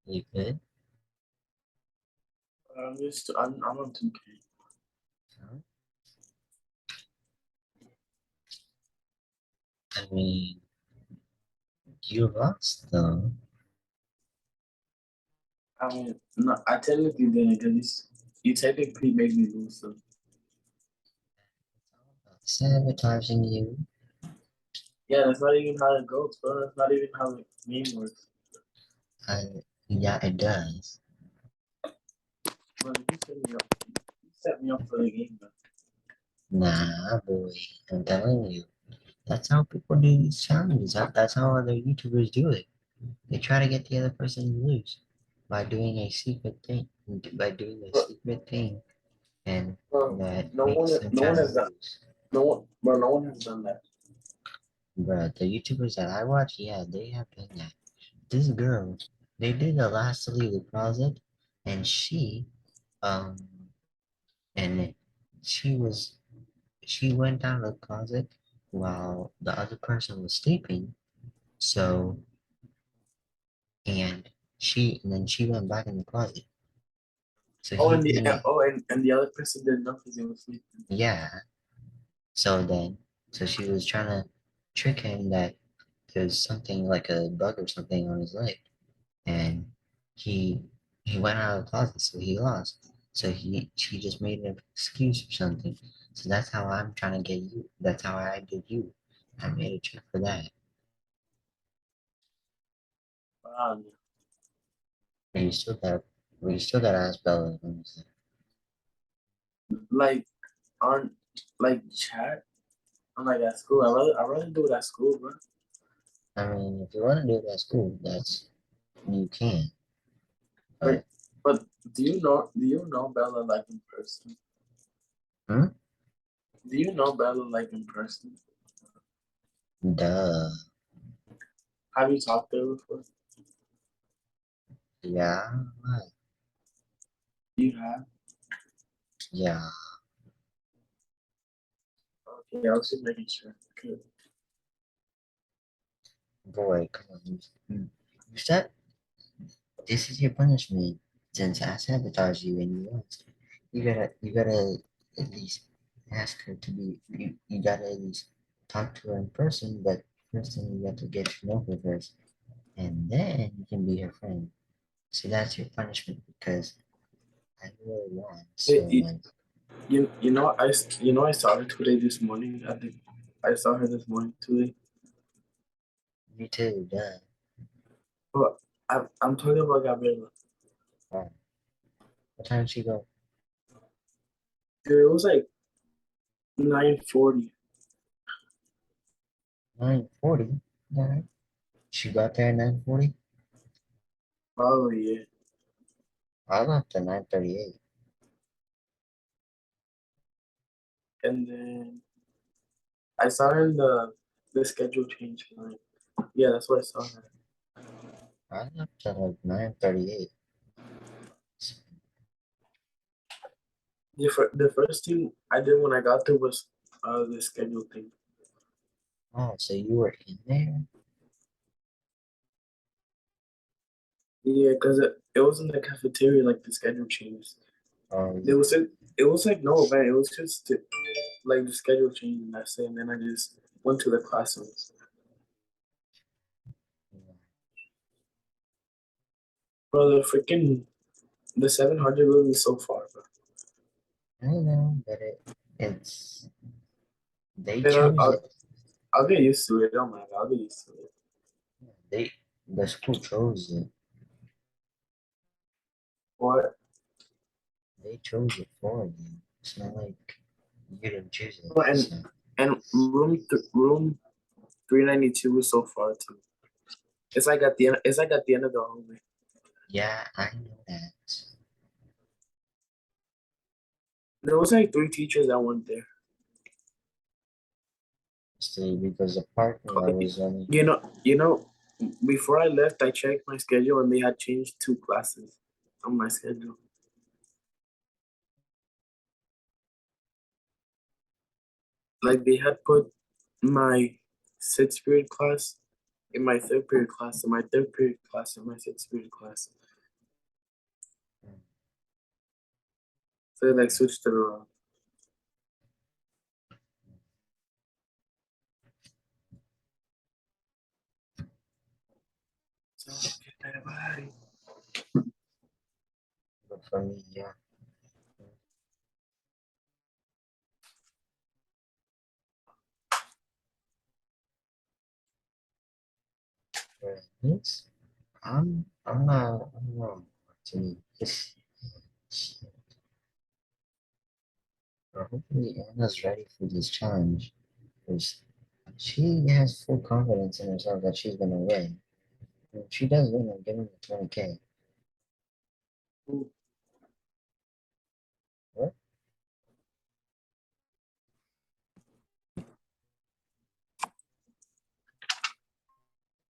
You could. I'm on 2K. Huh? I mean, you lost though. I mean, no, I technically didn't because you technically made me lose them. Sabotaging you. Yeah, that's not even how it goes, bro. That's not even how the game works. I, yeah, it does. But you set me up for the game, man. Nah, boy, I'm telling you. That's how people do these challenges. That's how other YouTubers do it. They try to get the other person to lose by doing a secret thing, But, and bro, that makes them no try one to has done, lose. no one has done that. But the YouTubers that I watch, yeah, they have done that. This girl, they did the last to leave the closet, and um, and she was, she went down to the closet while the other person was sleeping. So, and then she went back in the closet. So Oh, he didn't, and the other person didn't know because he was sleeping. yeah. So then, so she was trying to trick him that there's something like a bug or something on his leg, and he he went out of the closet, so he lost. So she just made an excuse or something. So that's how I'm trying to get you. That's how I did you. I made a trick for that. Wow. And you still got to ask Bella. Like on like chat, I'm like at school. I rather do it at school, bro. I mean, if you want to do it at school, you can. But But but do you know Bella like in person? hmm? Do you know Bella like in person? Duh. Have you talked to her before? Yeah. What? You have? Yeah. Okay, I was just making sure. Okay. Boy, come on. You said this is your punishment. Since I sabotaged you and you lost, you gotta at least ask her to be. You gotta at least talk to her in person. But first thing you have to get to know her first, and then you can be her friend. So that's your punishment because I really won. Hey, So like, you know I saw her today this morning. I think I saw her this morning today. me too. Duh. But I'm talking about Gabriela. Oh, what time did she go? Dude, it was like 9:40. 9:40. All right. She got there at 9:40. Probably, yeah. I left at 9:38. And then I saw her in the schedule change line. Yeah, that's what I saw her. I left at like 9:38. The first thing I did when I got there was the schedule thing. Oh, so you were in there? Yeah, because it was in the cafeteria like the schedule changed. Oh It yeah. was it was like no event. It was just like the schedule changed and that's it. And then I just went to the classrooms. Bro, the 700 will be so far, bro. I know, but it's they Then chose it. I'll get used to it. Don't matter. I'll get used to it. They the school chose it. What? They chose it for you. It's not like you didn't choose it. Oh, So and room 392 was so far too. It's like at the end. It's like at the end of the hallway. yeah, I know that. There was like three teachers that went there. See, because the parking lot was only You know. Before I left, I checked my schedule and they had changed two classes on my schedule. Like they had put my sixth period class in my third period class, and my third period class in my sixth period class. So they like switched it around. So everybody. But for me, yeah. For instance, I'm not to me. Hopefully Anna's ready for this challenge. Because she has full confidence in herself that she's gonna win. And if she does win, I'm giving her 20K. What?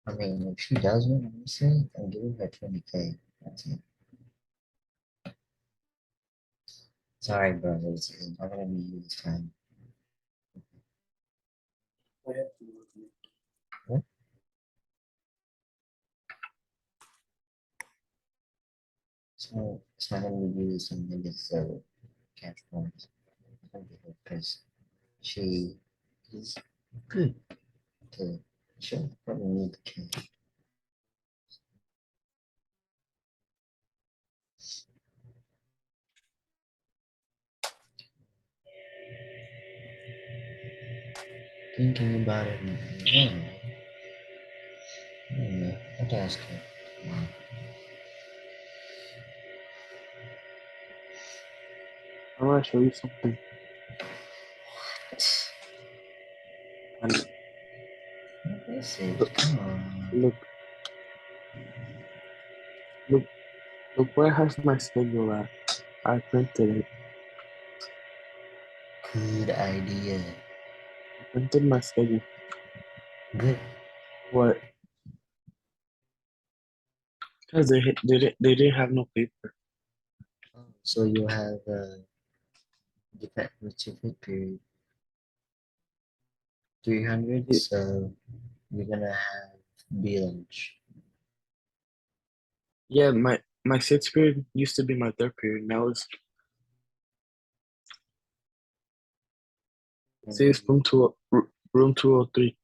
I mean, if she does win, honestly, I'm giving her 20K. That's it. Sorry, brothers. It's not gonna be you this time. What? So it's not gonna be you this time. Maybe it's catch points. It's gonna be her because she is good to she'll probably need the cash. Thinking about it, I don't know. I'd ask her. I want to show you something. And This is, come on. look, look where has my schedule at. I printed it. Good idea. I printed my schedule. Good. What? Because they didn't have no paper. Oh, so you have what's your fit period? 300. It, So you're gonna have B lunch. yeah, my sixth period used to be my third period. Now it's And says room 203.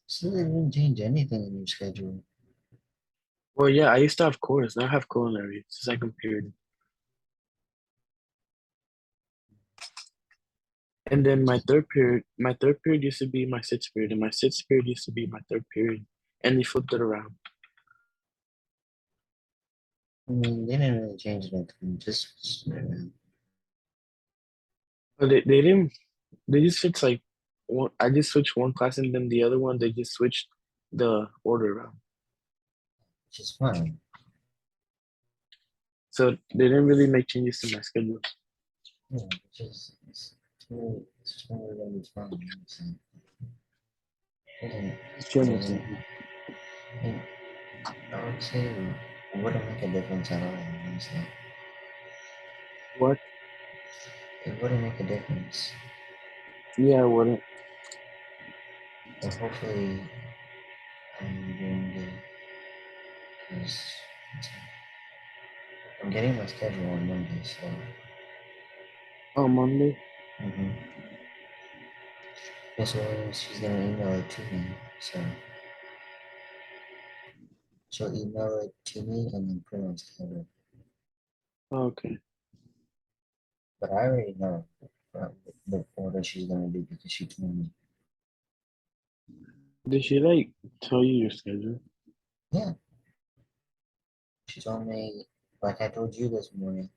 so they didn't change anything in your schedule. Well, yeah, I used to have course. Now I have culinary. It's the second period. And then my third period used to be my sixth period, and my sixth period used to be my third period. And they flipped it around. I mean, they didn't really change anything. Just But they didn't. They just switched like one. I just switched one class, and then the other one they just switched the order around. which is fine. So they didn't really make changes to my schedule. Yeah, it's totally gonna be fine. So, It's it changing doesn't, something. it, I would say it wouldn't make a difference at all, honestly. What? It wouldn't make a difference. Yeah, I wouldn't. But hopefully I'm doing good because I'm getting my schedule on Monday, so On Monday. guess what? She's gonna email it to me, so she'll email it to me and then put it on schedule. Okay. But I already know the order she's gonna do because she told me. Did she like tell you your schedule? Yeah, she told me, like I told you this morning,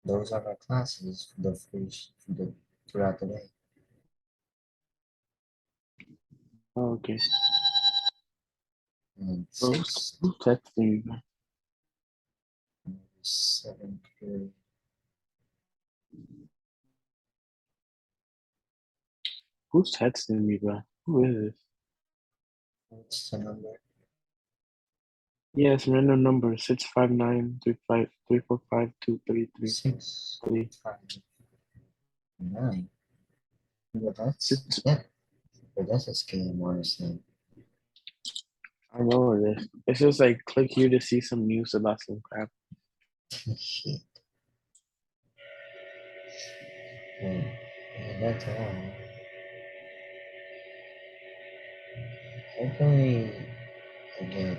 those are my classes for the first for the throughout the day. Okay. And Well, six, who's texting you? 7 period. Who's texting me, bro? Who is this? What's the number? Yes, random number 659-345-233. 659. But Six. that's a scam, honestly. I know it is. It's just like click here to see some news about some crap. Shit. Well, that's all. Hopefully, I get,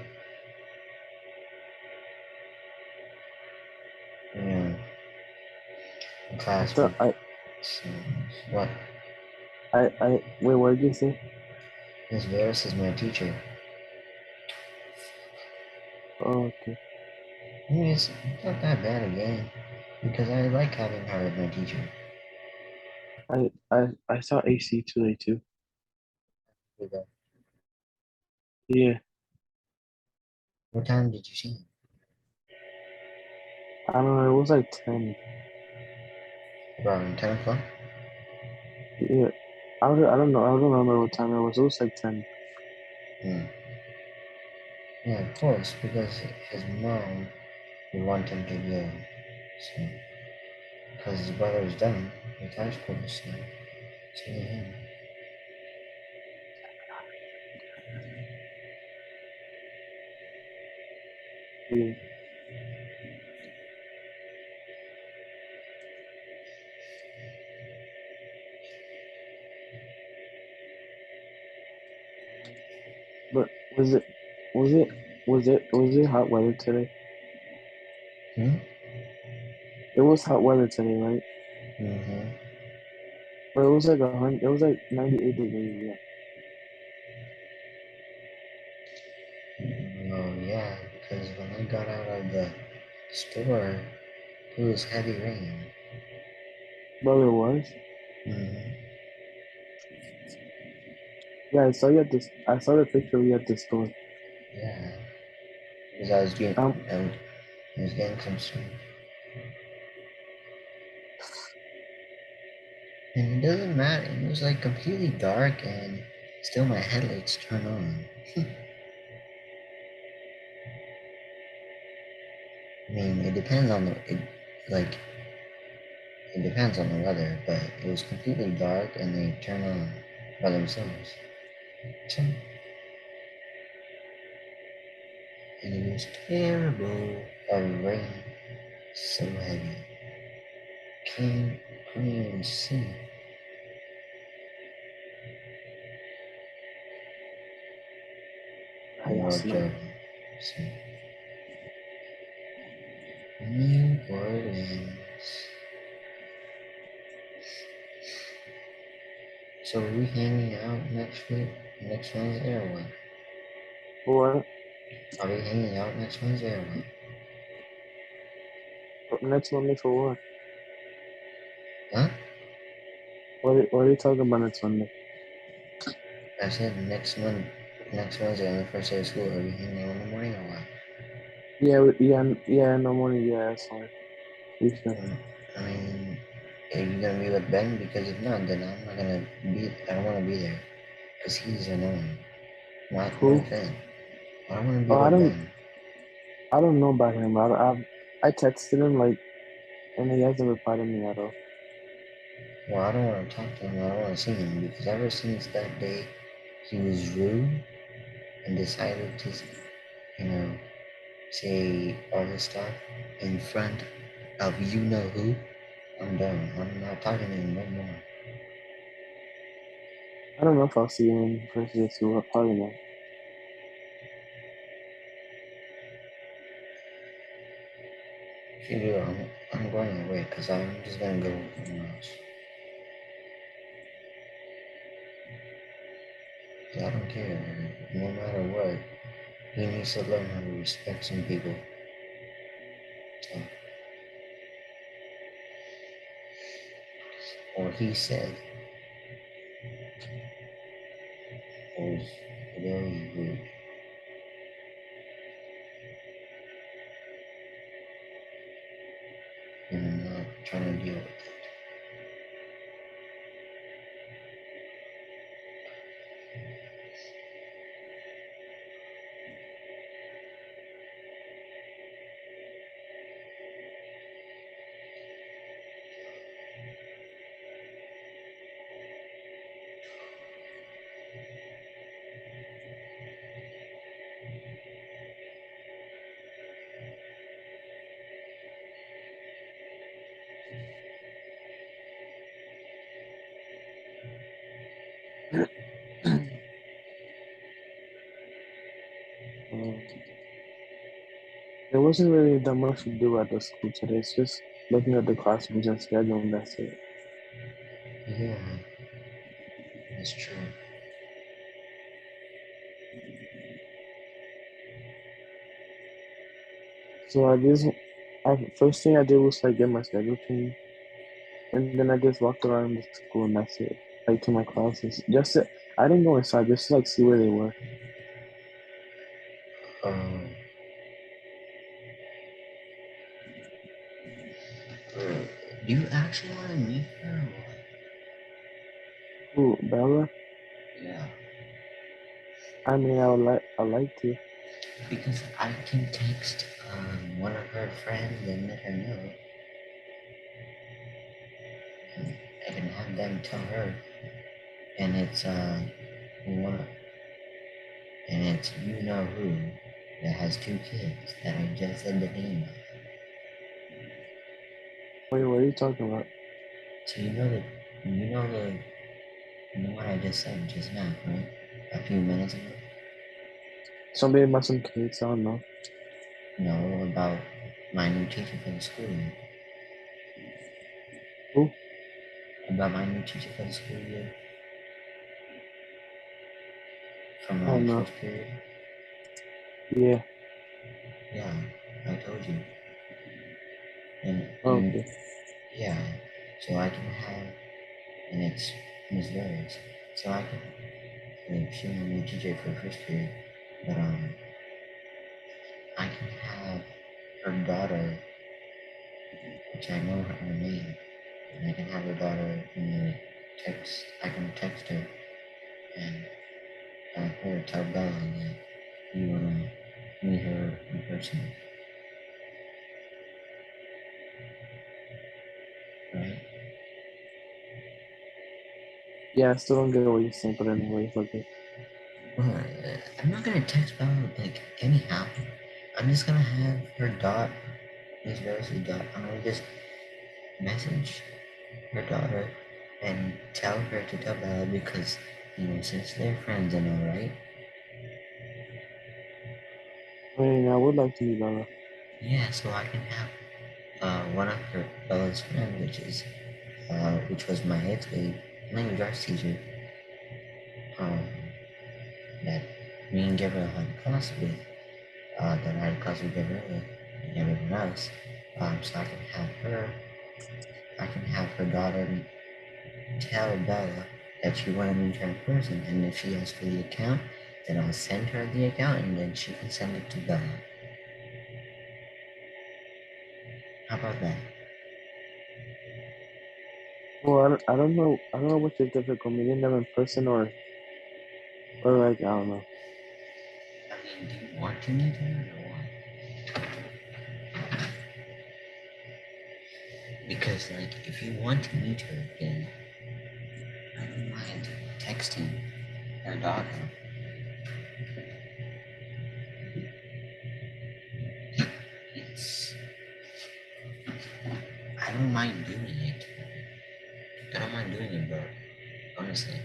you know, a class So with some, what? wait, what did you say? Miss Veris is my teacher. Oh, okay. I mean, it's not that bad again, because I like having her as my teacher. I saw AC today too. With, uh, Yeah, What time did you see him? I don't know. It was like 10. Around 10 o'clock? Yeah, I don't know. I don't remember what time it was. It was like 10. Hmm. Yeah, of course, because his mom would want him to go. So, because his brother is done with high school, so yeah. Yeah, but was it hot weather today? Hmm? It was hot weather today, right? Mm-hmm. But it was like 100. It was like 98 degrees. Yeah. Oh, yeah, because when I got out of the store, it was heavy rain. But it was. Mm-hmm. Yeah, I saw you at this. I saw the picture of you at the store. Yeah, because I was getting, Um, I was, I was getting some stuff. And it doesn't matter, it was like completely dark and still my headlights turn on. I mean, like, it depends on the weather, but it was completely dark and they turn on by themselves. So, and it was terrible. The rain, so heavy. Couldn't even see. I No guess not. joking. So, New Orleans. So are we hanging out next Wednesday or what? What? Are we hanging out next Wednesday or Next Monday for what? what? Huh? What are you talking about next Monday? I said next Wednesday on the first day of school. Are we hanging out in the morning or what? Yeah, yeah. No morning. Yeah, that's fine. We should. I mean, are you gonna be with Ben? Because if not, then I'm not gonna be. I don't want to be there because he's annoying. No Who? offense. I don't want to be Oh, with Ben. I don't know about him. I texted him like, and he hasn't replied to me at all. Well, I don't want to talk to him. I don't want to see him because ever since that day, he was rude and decided to, you know, say all this stuff in front of you know who. I'm done. I'm not talking to him no more. I don't know if I'll see him in first day too. I'll probably not. If you do, I'm going away because I'm just gonna go somewhere else. 'Cause I don't care. No matter what, he needs to learn how to respect some people. So, or he said was very rude, and I'm not trying to deal with it. Uh, there wasn't really that much to do at the school today. It's just looking at the classrooms and schedule, and that's it. Yeah, that's true. So first thing I did was like get my schedule changed, and then I just walked around the school, and that's it. Like to my classes. I didn't go inside just to like see where they were. Um, do you actually want to meet her or what? Ooh, Bella. Yeah, I mean, I like to. because I can text one of her friends and let her know. I can have them tell her, and it's one, and it's you know who that has 2 kids that I just said the name of. Wait, what are you talking about? So you know what I just said just now, right? A few minutes ago. Somebody about some kids. I don't know. No, about my new teacher for the school year. Who? About my new teacher for the school year from I don't know. first period. Yeah. Yeah, I told you. And you, Okay. yeah. So I can have, and it's Miss Rose. So I can, like, she my new teacher for first period, but I can have her daughter, which I know her name, and I can have her daughter in the text. I can text her and have her tell Bella that you wanna meet her in person, right? Yeah, I still don't get what you're saying, but anyways, okay. Well, I'm not gonna text Bella like anyhow. I'm just gonna have her daughter, Miss Rose's daughter. I'm gonna just message her daughter and tell her to tell Bella because since they're friends and all, right? I mean, I would like to meet Bella. Yeah, so I can have one of her Bella's friends, which was my 8th grade language arts teacher, um, that me and Gabriel had a class with, that I had a class with Gabriel and everyone else. So I can have her daughter tell Bella that she want to meet her in person, and if she asks for the account, then I'll send her the account, and then she can send it to Bella. How about that? Well, I don't know. I don't know which is difficult, meeting them in person or like I don't know. I mean, do you want to meet her or what? Because, like, if you want to meet her, then I don't mind texting her daughter. It's I don't mind doing it. I don't mind doing it, bro. Honestly,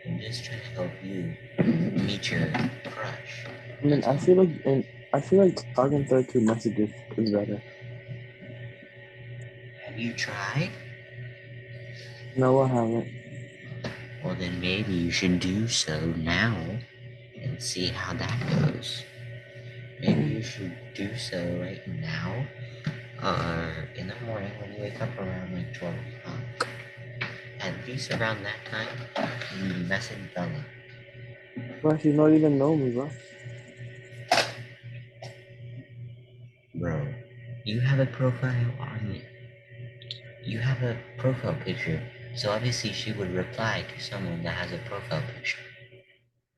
I'm just trying to help you meet your crush. I mean, That's all. I feel like talking through messages is better. Have you tried? No, I haven't. Well, then maybe you should do so now and see how that goes. Maybe you should do so right now, or in the morning when you wake up around like 12 o'clock. At least around that time, you message Bella. But she not even know me, bro. Bro, you have a profile on you have a profile picture, so obviously she would reply to someone that has a profile picture,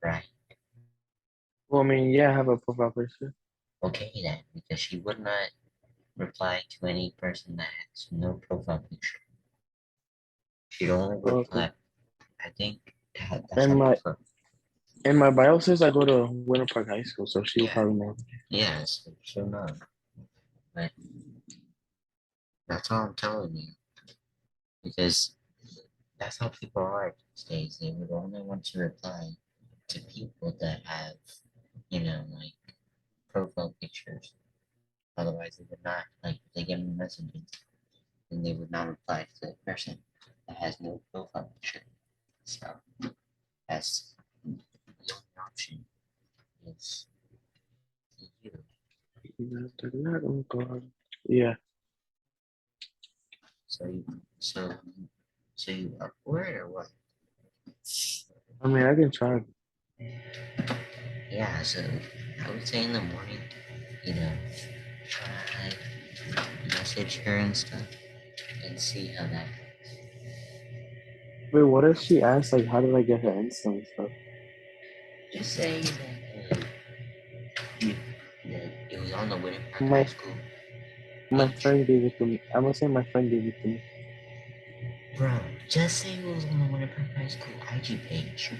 right? Well, I mean, yeah, I have a profile picture. Okay then, because she would not reply to any person that has no profile picture. She'd only Okay. reply. I think that's how And my people. and my bio says I go to Winter Park High School, so she'll Yeah, probably know. yeah, so she'll know. But that's all I'm telling you, because that's how people are these days. They would only want to reply to people that have, like profile pictures. Otherwise, they would not, like, if they get me messages, then they would not reply to the person that has no profile picture. So, that's the only option is you. Yeah. So, you up for it or what? I mean, I can try. Yeah, so I would say in the morning, try message her and stuff and see how that. Wait, what if she asks, like, how did I get her Insta and stuff? Just say that it was on the Winter Park High My School my page. friend gave it to me. I'm gonna say my friend gave it to me. Bro, just say it was on the Winter Park High School IG page.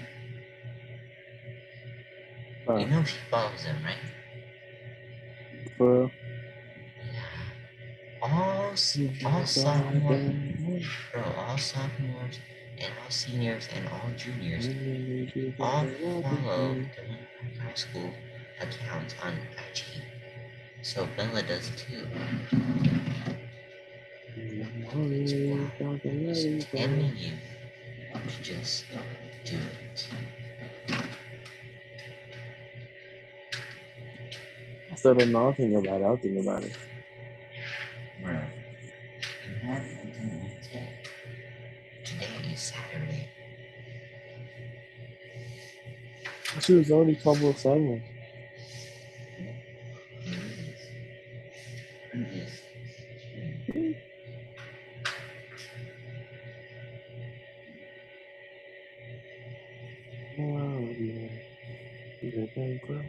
You know she follows them, right? For All sophomores, bro, all sophomores and all seniors and all juniors all follow the Winter Park High School account on IG. So Bella does too. That's why I'm just telling you to just do it. So then I'll think about it. I'll think about it. Bro, you have until Wednesday. Today is Saturday. She was only 12:07. It is. But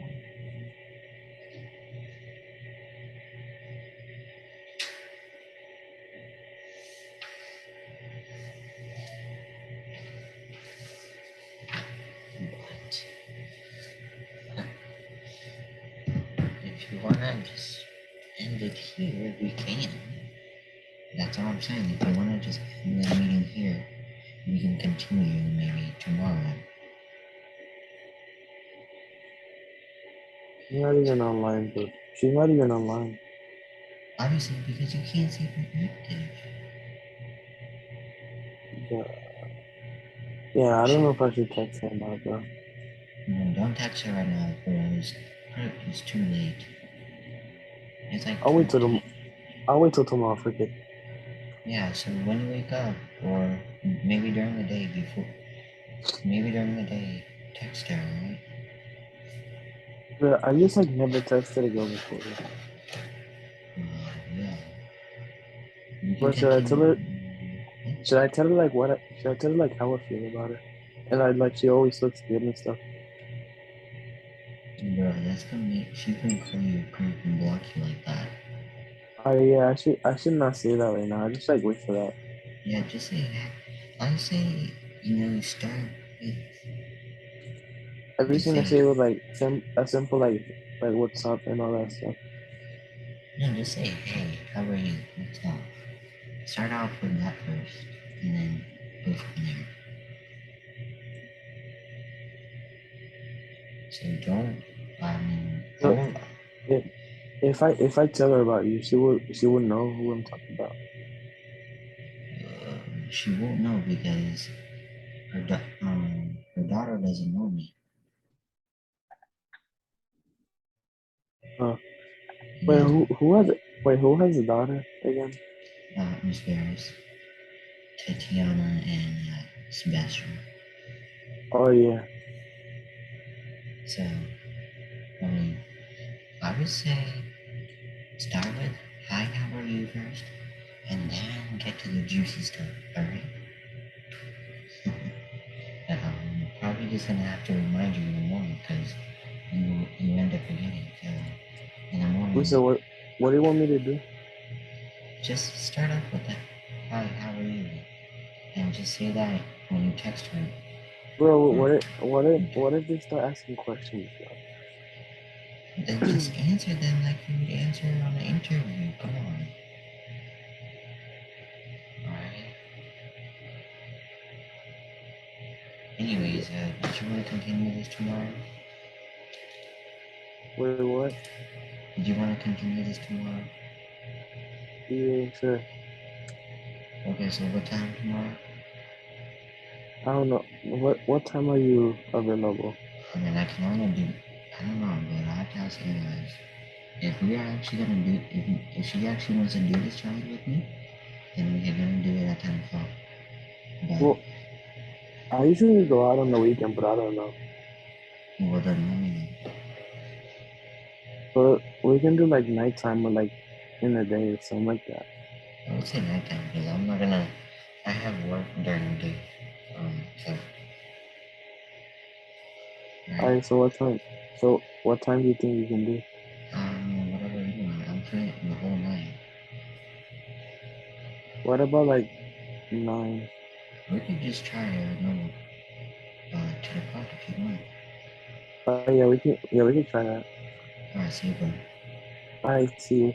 if you wanna just end it here, we can. That's all I'm saying. If you wanna just end the meeting here, we can continue maybe tomorrow. She's not even online, but she's not even online. Obviously, because you can't see her active. Yeah, I don't know if I should text her now, bro. No, don't text her right now, bro. It's too late. It's like I'll wait till 2:10. I'll wait till tomorrow. Forget. Yeah, so when you wake up, or maybe during the day text her, right? But I just like never texted a girl before. Yeah. You can But should I tell her? continue. Should I tell her like what? Should I tell her like how I feel about her? And I like she always looks good and stuff. Bro, that's gonna make she's gonna call you a creep and block you like that. Yeah, I should not say that right now. I just like wait for that. Yeah, just say that. I say, start with just Everything I say say was like a simple like what's up and all that stuff. no, just say, hey, how are you? What's up? Start off with that first, and then go from there. So don't, I mean, So hold on. if I tell her about you, she would know who I'm talking about. She won't know because her daughter doesn't know me. Uh, wait, Yes, who has a daughter again? Miss Ferris, Tatiana, and Sebastian. Oh yeah. So, I mean, I would say start with hi, how are you first, and then get to the juicy stuff, alright? Probably just gonna have to remind you in the morning because you end up forgetting. So, in the So morning, what do you want me to do? just start off with that hi, how are you? And just say that when you text her. Bro, Or what if they start asking questions? then just answer them like you would answer on an interview. Come on. Alright. Anyways, did you want to continue this tomorrow? Wait, what? Do you want to continue this tomorrow? Yeah, sure. Okay, so what time tomorrow? I don't know. What time are you available? I mean, I can only do, I don't know, but I have to ask you guys. If we are actually gonna do, if she actually wants to do this challenge with me, then we're gonna do it at 10 o'clock. But, Well, I usually go out on the weekend, but I don't know. well, then let me But we can do like nighttime or like in the day or something like that. know. I would say nighttime because I'm not gonna, I have work during the day. So, right? Alright, so what time? So what time do you think you can do? Whatever you want. I'm free the whole night. What about like 9? We could just try it, no, 10 o'clock if you want. Yeah, we can. Yeah, we can try that. Alright, see you, bro. I see you.